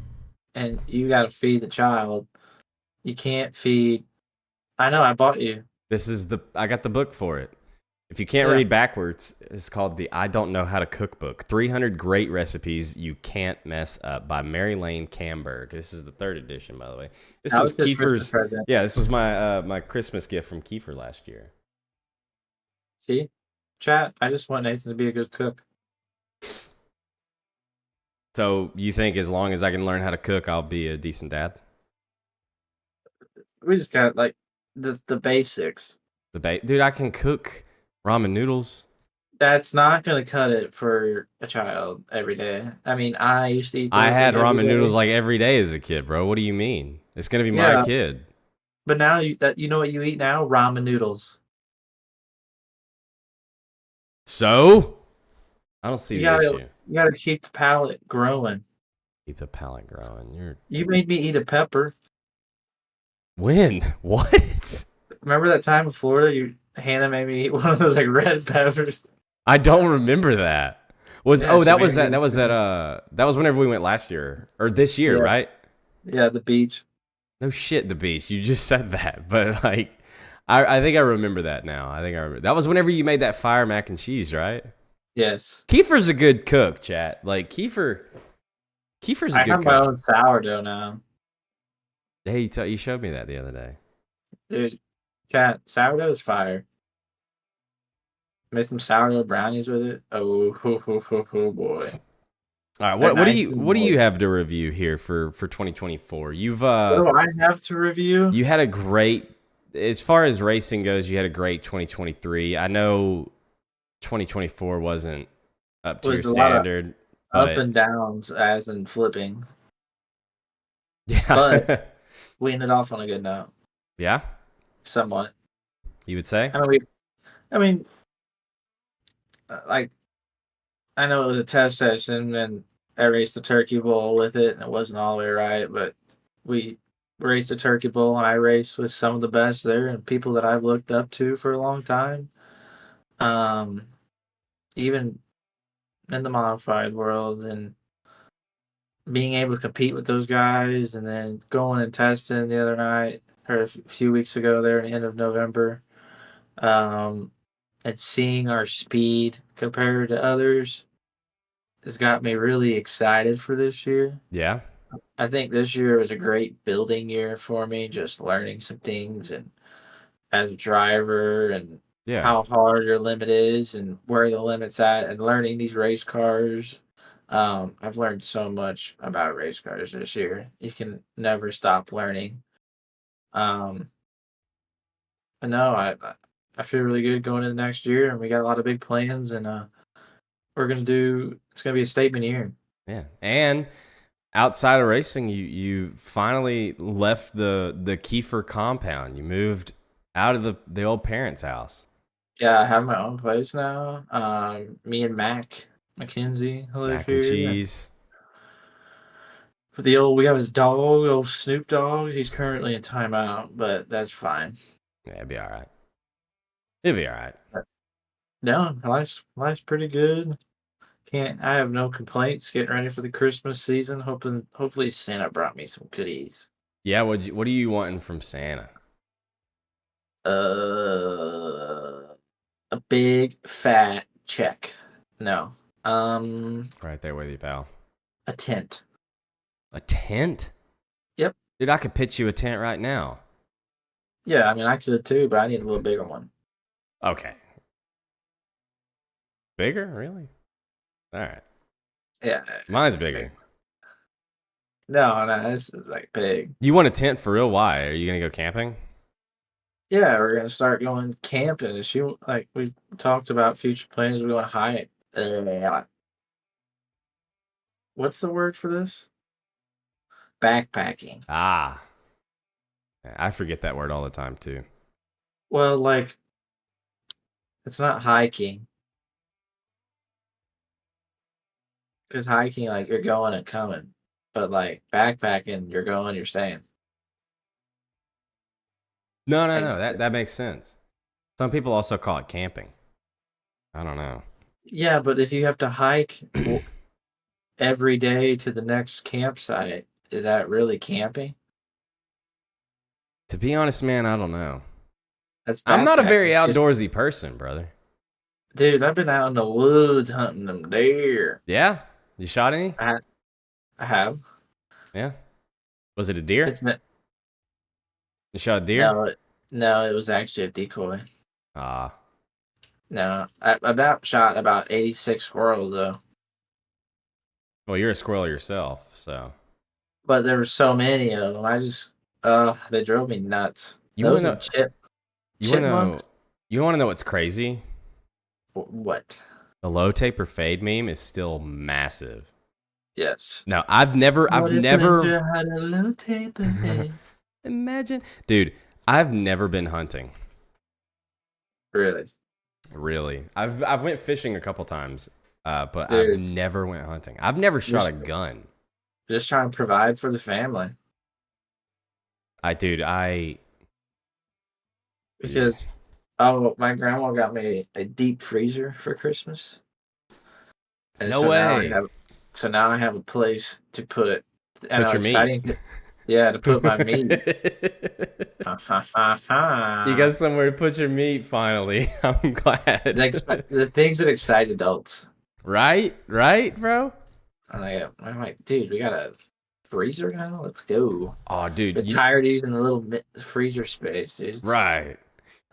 and you got to feed the child, you can't feed. I know. I bought you. I got the book for it. If you can't read backwards, it's called the I Don't Know How to Cook book. 300 great recipes you can't mess up by Mary Lane Camberg. This is the 3rd edition, by the way. This was Kiefer's. Yeah, this was my my Christmas gift from Kiefer last year. See, chat. I just want Nathan to be a good cook. So you think as long as I can learn how to cook, I'll be a decent dad? We just got like the basics. Dude, I can cook ramen noodles. That's not gonna cut it for a child every day. I mean, I used to eat those. I had like, ramen noodles like every day as a kid, bro. What do you mean? It's gonna be my kid. But now you know what you eat now? Ramen noodles. So I don't see the issue. You gotta keep the palate growing. Keep the palate growing. You're You made me eat a pepper. when? What? Remember that time in Florida? Hannah made me eat one of those like red peppers. I don't remember that. Yeah, she That made was me. that was whenever we went last year or this year, Yeah, right? yeah, the beach. No shit, the beach. You just said that, but like, I think I remember that now. I think I remember that was whenever you made that fire mac and cheese, right? Yes, Kiefer's a good cook, chat. Like Kiefer's a I good have my cook. own sourdough now, Hey, you showed me that the other day. dude. Cat sourdough is fire. Made some sourdough brownies with it. Oh, ho, boy, All right, they're nice and what do you have moist. to review here for 2024? What do I have to review? You had a great, as far as racing goes, you had a great 2023. I know 2024 wasn't up to your Was a lot of standard, up but and downs, as in flipping, but yeah. we ended off on a good note, Yeah, somewhat. you would say? I mean, I mean, like I know it was a test session, and I raced the Turkey Bowl with it, and it wasn't all the way right, but we raced the Turkey Bowl, and I raced with some of the best there and people that I've looked up to for a long time. Um, Even in the modified world, and being able to compete with those guys, and then going and testing the other night or few weeks ago there at the end of November, um, and seeing our speed compared to others has got me really excited for this year. Yeah, I think this year was a great building year for me, just learning some things and as a driver and yeah, how hard your limit is and where the limit's at and learning these race cars. I've learned so much about race cars this year. You can never stop learning. Um, but no, I feel really good going into next year, and we got a lot of big plans, and we're gonna do. It's gonna be a statement year. yeah. And outside of racing, you finally left the Kiefer compound. You moved out of the old parents' house. Yeah, I have my own place now. Me and Mac McKenzie live Mac and here, and cheese. we have his dog, old Snoop Dogg. He's currently in timeout, but that's fine. Yeah, it'd be all right. It'd be all right. But no, life's pretty good. Can't I have no complaints. Getting ready for the Christmas season. Hopefully Santa brought me some goodies. Yeah, what are you wanting from Santa? Uh, a big fat check. No. Right there with you, pal. A tent. A tent? Yep. Dude, I could pitch you a tent right now. Yeah, I mean I could too, but I need a little bigger one. Okay. Bigger? Really? All right. Yeah. Mine's bigger. No, no, this is like big. You want a tent for real? Why? Are you going to go camping? Yeah, we're gonna start going camping. And like we talked about future plans. We want to hike. What's the word for this? Backpacking. Ah. I forget that word all the time, too. Well, like it's not hiking. It's hiking like you're going and coming, but like backpacking, you're going, you're staying. No, no, Like no. That makes sense. Some people also call it camping. I don't know. yeah, but if you have to hike every day to the next campsite, is that really camping? To be honest, man, I don't know. That's I'm not a very backpacking. outdoorsy person, brother. Dude, I've been out in the woods hunting them deer. Yeah? You shot any? I, I have. Yeah. Was it a deer? It's been You shot a deer? no, no. It was actually a decoy. Ah. No, I about shot about 86 squirrels though, Well, you're a squirrel yourself, so. but there were so many of them. They drove me nuts. You want Those to and know? You want to know? chipmunks. You want to know what's crazy? What? The low taper fade meme is still massive. Yes. No, I've What if never. Ninja had a low taper head? Imagine, dude. I've never been hunting. Really, Really, I've went fishing a couple times, but I've dude. never went hunting. I've never You're shot a gun. Just trying to provide for the family. Dude, yeah. Because oh, my grandma got me a deep freezer for Christmas, and No way. so now I have a place to put. I Put know, your meat. exciting. Yeah, to put my meat. Ha ha ha You got ha. somewhere to put your meat finally. I'm glad. The things that excite adults. Right? Right, bro? I'm like, dude, we got a freezer now. Let's go. Oh, dude, Been tired of using the little freezer space, dude. right.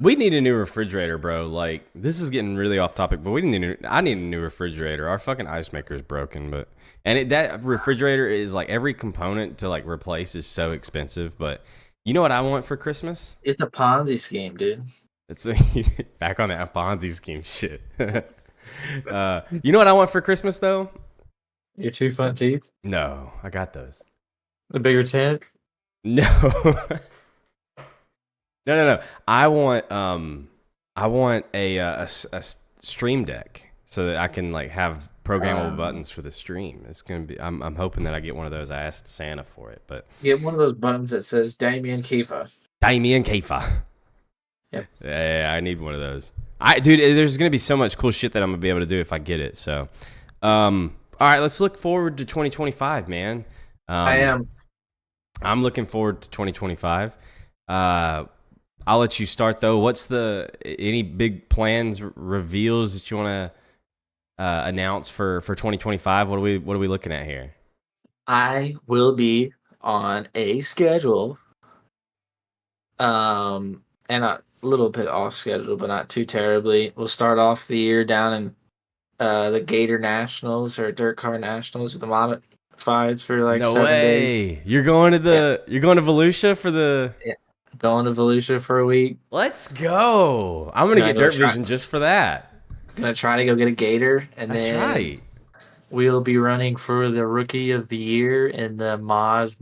We need a new refrigerator, bro. Like, this is getting really off topic, but I need a new refrigerator. Our fucking ice maker is broken, but that refrigerator is like every component to like replace is so expensive, but you know what I want for Christmas? It's a Ponzi scheme, dude. It's back on that Ponzi scheme shit. You know what I want for Christmas though? Your two front teeth, No, I got those. the bigger tent. No. No. I want a stream deck so that I can like have programmable buttons for the stream. It's gonna be. I'm hoping that I get one of those. I asked Santa for it, but Get one of those buttons that says Damien Kifa. Damien Kaifa. Yep. Yeah, I need one of those. Dude, there's gonna be so much cool shit that I'm gonna be able to do if I get it. So, all right, let's look forward to 2025, man. I am. I'm looking forward to 2025. I'll let you start though. What's any big plans, reveals that you want to announce for 2025? What are we looking at here? I will be on a schedule. And a little bit off schedule, but not too terribly. We'll start off the year down in the Gator Nationals or Dirt Car Nationals with the modifieds for like No 7 days. way. You're going to Yeah, Volusia for the. yeah. Going to Volusia for a week. Let's go. I'm gonna Gonna get go Dirt try. Vision just for that. Gonna try to go get a Gator, and That's then right. we'll be running for the Rookie of the Year in the Mars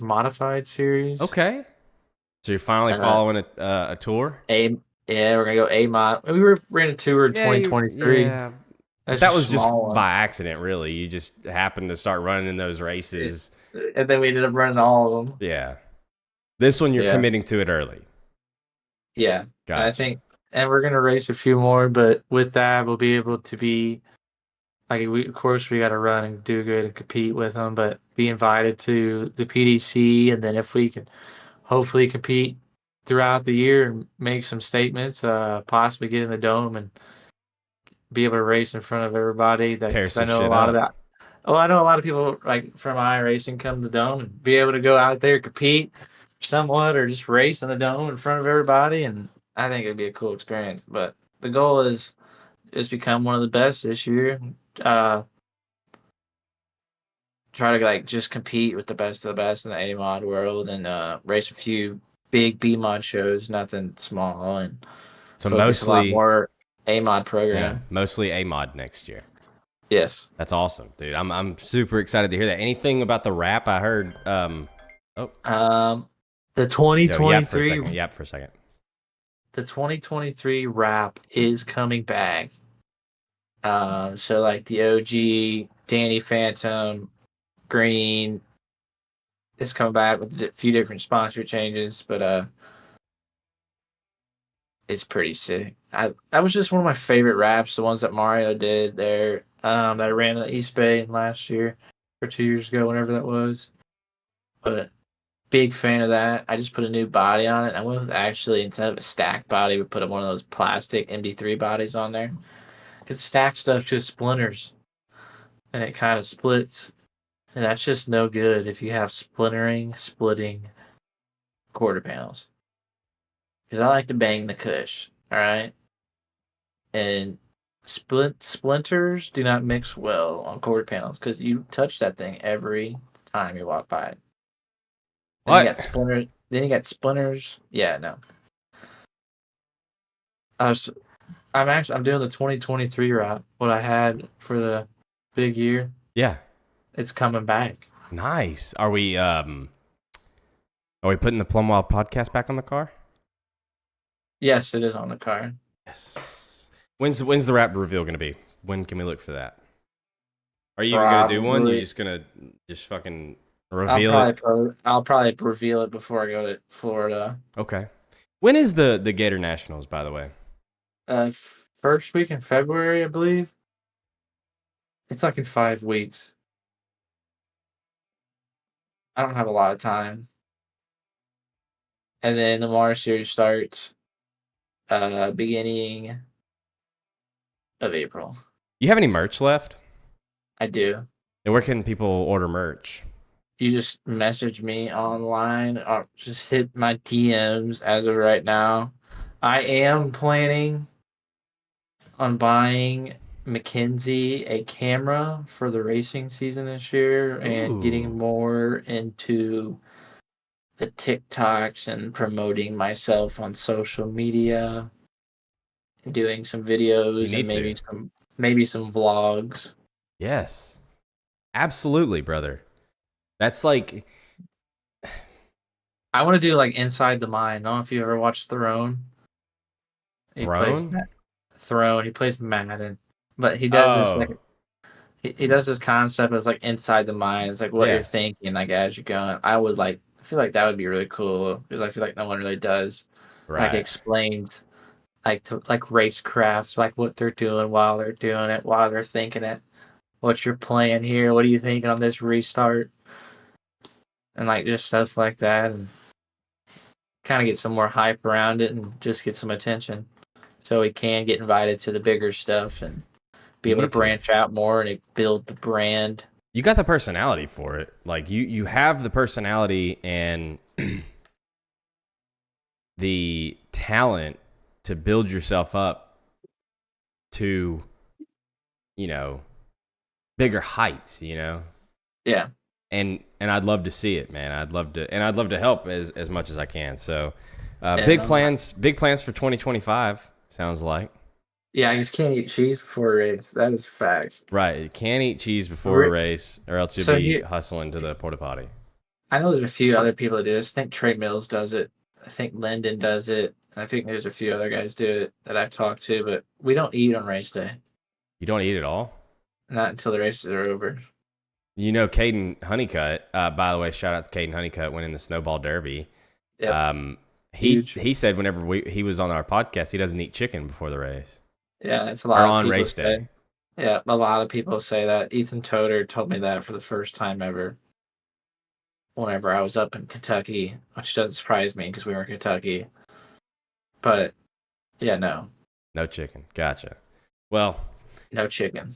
Modified Series. Okay. So you're finally Uh, following a tour. a yeah, we're gonna go A mod. Ran a tour in 2023. Yeah. But That's that just a was just small one. by accident, really. You just happened to start running in those It- races. and then we ended up running all of them. Yeah. This one, you're Yeah, committing to it early. yeah. I Gotcha. think, and we're gonna race a few more, but with that, we'll be able to be like, of course, we got to run and do good and compete with them, but be invited to the PDC, and then if we can hopefully compete throughout the year and make some statements, possibly get in the dome and be able to race in front of everybody. That Tear because I some know a shit lot of up. that. Oh, I know a lot of people like from iRacing come to the dome and be able to go out there compete somewhat or just race in the dome in front of everybody, and I think it'd be a cool experience. But the goal is become one of the best this year. Uh, Try to like just compete with the best of the best in the A mod world and race a few big B mod shows, nothing small, and So focus a lot mostly, more A mod yeah, program. mostly a mod next year. Yes. That's awesome, dude. I'm super excited to hear that. Anything about the rap? I heard. Oh, The yo, yap for a 2023 second. Yap for a second. the 2023 wrap is coming back. So like the OG Danny Phantom Green is coming back with a few different sponsor changes, but it's pretty sick. That was just one of my favorite raps, the ones that Mario did there. That I ran in the East Bay last year or 2 years ago, whenever that was. But big fan of that. I just put a new body on it. I went with actually instead of a stacked body, we put one of those plastic MD3 bodies on there. Because stacked stuff just splinters and it kind of splits. And that's just no good if you have splitting quarter panels. Because I like to bang the cush, all right? And splinters do not mix well on quarter panels because you touch that thing every time you walk by it. Then you got What? splinters. Then you got splinters. Yeah, no. I was. I'm doing the 2023 route. What I had for the big year, Yeah. it's coming back. Nice. Are we putting the Plum Wild podcast back on the car? Yes, it is on the car. Yes. When's the rap reveal gonna be? When can we look for that? Are you even gonna do one? You Probably. just gonna just fucking reveal it? I'll probably reveal it before I go to Florida. Okay. When is the Gator Nationals, by the way? First week in February, I believe. It's like in 5 weeks. I don't have a lot of time. And then the Mars series starts beginning of April. You have any merch left? I do. And where can people order merch? You just message me online or just hit my DMs as of right now. I am planning on buying Mackenzie a camera for the racing season this year and getting Ooh, more into the TikToks and promoting myself on social media, doing some you videos and need to. maybe some vlogs. Yes, absolutely, brother. That's like I want to do like Inside the Mind. I don't know if you ever watched Throne. He plays Throne. Throne. He plays Madden, but he does this like Oh, he does this concept as like inside the mind. It's like what you're yeah, thinking, like as you're going. I feel like that would be really cool because I feel like no one really does. Like right. explains like to like racecrafts, like what they're doing while they're doing it, while they're thinking it. What's your plan here? What are you thinking on this restart? And like just stuff like that, and kind of get some more hype around it, and just get some attention, so we can get invited to the bigger stuff and be You able to need to. branch out more and build the brand. You got the personality for it. Like you have the personality and the talent to build yourself up to, you know, bigger heights, Yeah, And I'd love to see it, man. I'd love to help as much as I can. So, yeah, no, big plans for 2025 sounds like. yeah. I just can't eat cheese before a race. That is facts. Right, you can't eat cheese before a Re- race or else you'll So be you, hustling to the porta potty. I know there's a few other people that do this. I think Trey Mills does it. I think Lyndon does it. And I think there's a few other guys do it that I've talked to, but we don't eat on race day. You don't eat it all? Not until the races are over. Caden Honeycutt, by the way, shout out to Caden Honeycutt winning the Snowball Derby. Yep, Um, huge. he said whenever he was on our podcast, he doesn't eat chicken before the race Yeah, that's a or lot of on people race say. day. Yeah, a lot of people say that. Ethan Toder told me that for the first time ever. Whenever I was up in Kentucky, which doesn't surprise me because we were in Kentucky. But yeah, no, No chicken. Gotcha. Well, no chicken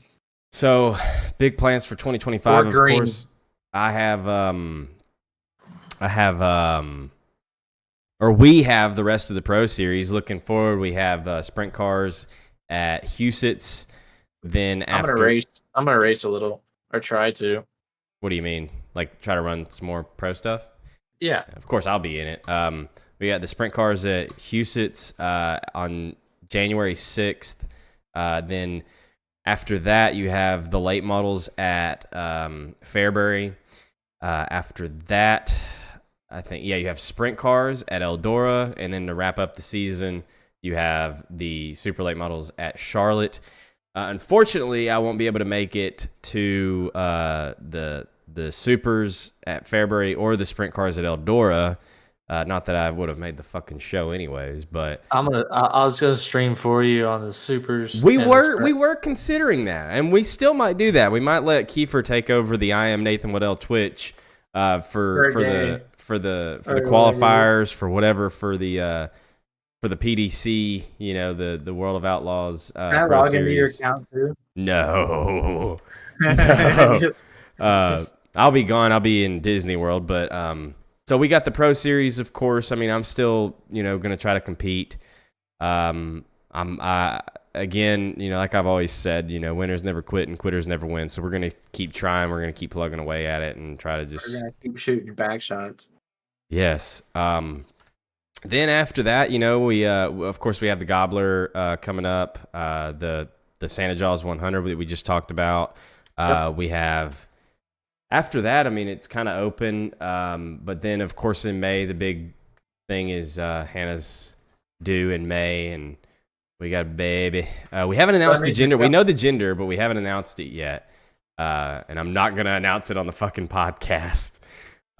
so big plans for or 2025. Of green. course, I have I have or we have the rest of the Pro Series. Looking forward, we have sprint cars at Huset's. Then I'm gonna after, race. I'm gonna race a little or try to. what do you mean? Like try to run some more pro stuff? Yeah, Of course, I'll be in it. We got the sprint cars at Huset's on January 6th. Then after that, you have the late models at Fairbury. After that, I think, yeah, you have sprint cars at Eldora. And then to wrap up the season, you have the super late models at Charlotte. Unfortunately, I won't be able to make it to the supers at Fairbury or the sprint cars at Eldora. Not that I would have made the fucking show anyways, but I was gonna stream for you on the supers we and the were we sprint. were considering that, and we still might do that. We might let Kiefer take over the I am Nathan Waddell Twitch for Per for day the for the for the or whatever. qualifiers for whatever for the PDC, the World of Outlaws Can I Pro log into your Series. account too? No, no. Uh, Just I'll be gone. I'll be in Disney World, but so we got the Pro Series, of course. I mean, I'm still, going to try to compete. Again, like I've always said, winners never quit and quitters never win. So we're gonna keep trying. We're gonna keep plugging away at it and try to we're just gonna keep shooting your back shots. yes. Then after that, we of course we have the Gobbler coming up. The Santa Jaws 100 that we just talked about. Yep. We have after that. I mean, it's kind of open. But then of course in May the big thing is Hannah's due in May, and we got a baby. We haven't That announced the means you're gender. We know the gender, but we haven't announced it yet. and I'm not gonna announce it on the fucking podcast.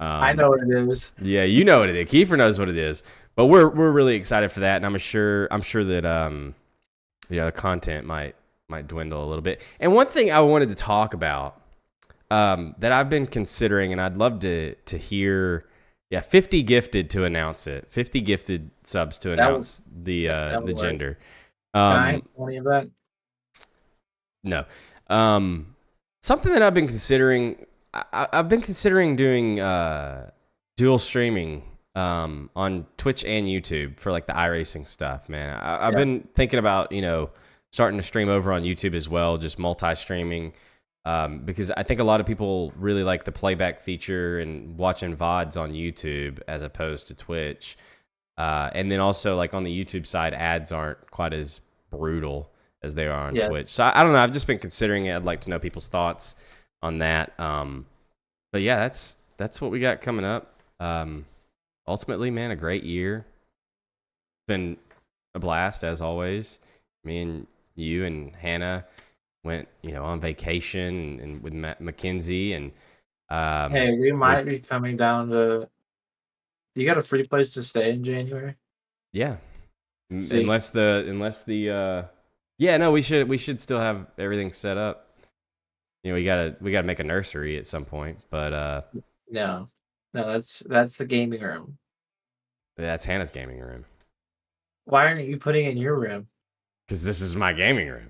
I know what it is. Yeah, you know what it is. Kiefer knows what it is, but we're really excited for that, and I'm sure that the content might dwindle a little bit. And one thing I wanted to talk about that I've been considering, and I'd love to hear. Yeah, 50 gifted to announce it. 50 gifted subs to announce the gender. Can I have 20 of that? No. Something that I've been considering. I've been considering doing dual streaming on Twitch and YouTube for like the iRacing stuff, man. I've been thinking about, starting to stream over on YouTube as well, just multi-streaming. Because I think a lot of people really like the playback feature and watching VODs on YouTube as opposed to Twitch. And then also like on the YouTube side, ads aren't quite as brutal as they are on Twitch. So I don't know. I've just been considering it. I'd like to know people's thoughts on that. But yeah, that's what we got coming up. Ultimately, man, a great year. Been a blast as always. Me and you and Hannah went, on vacation and with Mackenzie and hey, we might be coming down to. You got a free place to stay in January? Yeah, unless the yeah, no, we should still have everything set up. We gotta make a nursery at some point, but no, that's the gaming room. That's Hannah's gaming room. Why aren't you putting it in your room? Because this is my gaming room.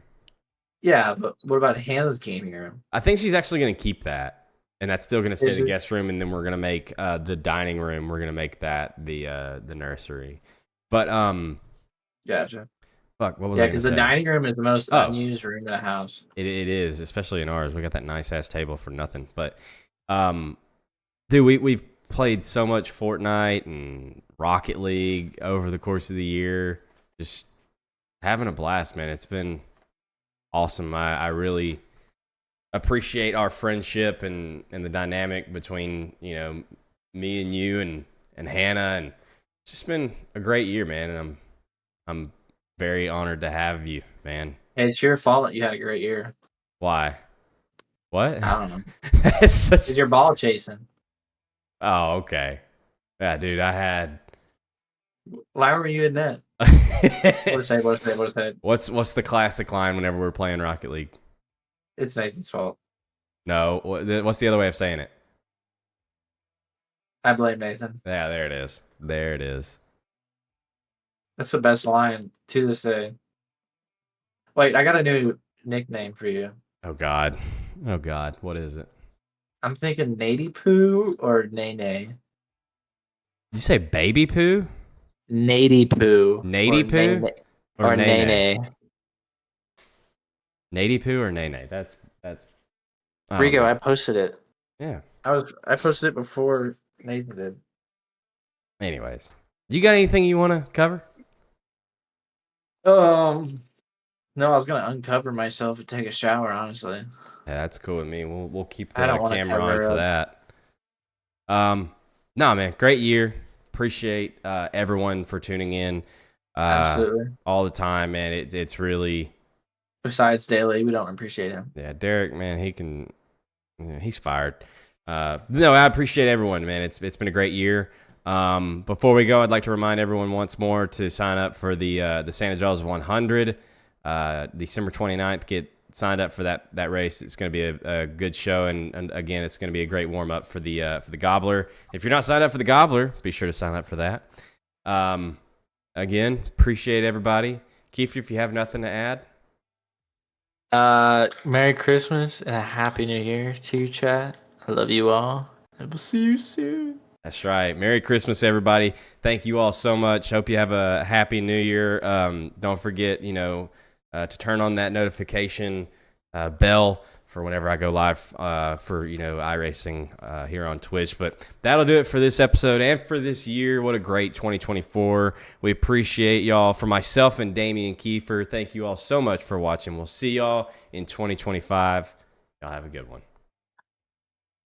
Yeah, but what about Hannah's gaming room? I think she's actually going to keep that, and that's still going to stay the guest room, and then we're going to make the dining room. We're going to make that the nursery. But gotcha. Fuck, what was I going to say? Because the dining room is the most unused room in a house. It is, especially in ours. We got that nice ass table for nothing. But dude, we've played so much Fortnite and Rocket League over the course of the year. Just having a blast, man. It's been awesome. I really appreciate our friendship and the dynamic between me and you and Hannah, and it's just been a great year, man. And I'm very honored to have you, man. Hey, it's your fault that you had a great year. Why? What? I don't know. Because you're ball chasing. Oh, okay. Yeah, dude, I had. Why were you in that? What to say? What's the classic line whenever we're playing Rocket League? It's Nathan's fault. No, what's the other way of saying it? I blame Nathan. Yeah, there it is. There it is. That's the best line to this day. Wait, I got a new nickname for you. Oh God. What is it? I'm thinking Nady Poo or Nay Nay. Did you say baby poo? Nady Poo. Nady poo? Or Nay Nay. Nady poo or Nay Nay? That's. Rigo, I posted it. Yeah. I posted it before Nathan did. Anyways, you got anything you want to cover? No, I was gonna uncover myself and take a shower. Honestly. Yeah, that's cool with me. We'll keep the camera on for that. No, man, great year. Appreciate everyone for tuning in. Absolutely. All the time, man. It's really. Besides Daly, we don't appreciate him. Yeah, Derek, man, he's fired. No, I appreciate everyone, man. It's been a great year. Before we go, I'd like to remind everyone once more to sign up for the Santa Jaws 100, December 29th. Get signed up for that race. It's going to be a good show, and again, it's going to be a great warm up for the Gobbler. If you're not signed up for the Gobbler, be sure to sign up for that. Again, appreciate everybody. Keith, if you have nothing to add. Merry Christmas and a Happy New Year to you, chat. I love you all, and we'll see you soon. That's right. Merry Christmas, everybody. Thank you all so much. Hope you have a happy New Year. Don't forget, to turn on that notification bell for whenever I go live for iRacing here on Twitch. But that'll do it for this episode and for this year. What a great 2024. We appreciate y'all. For myself and Damian Kiefer, thank you all so much for watching. We'll see y'all in 2025. Y'all have a good one.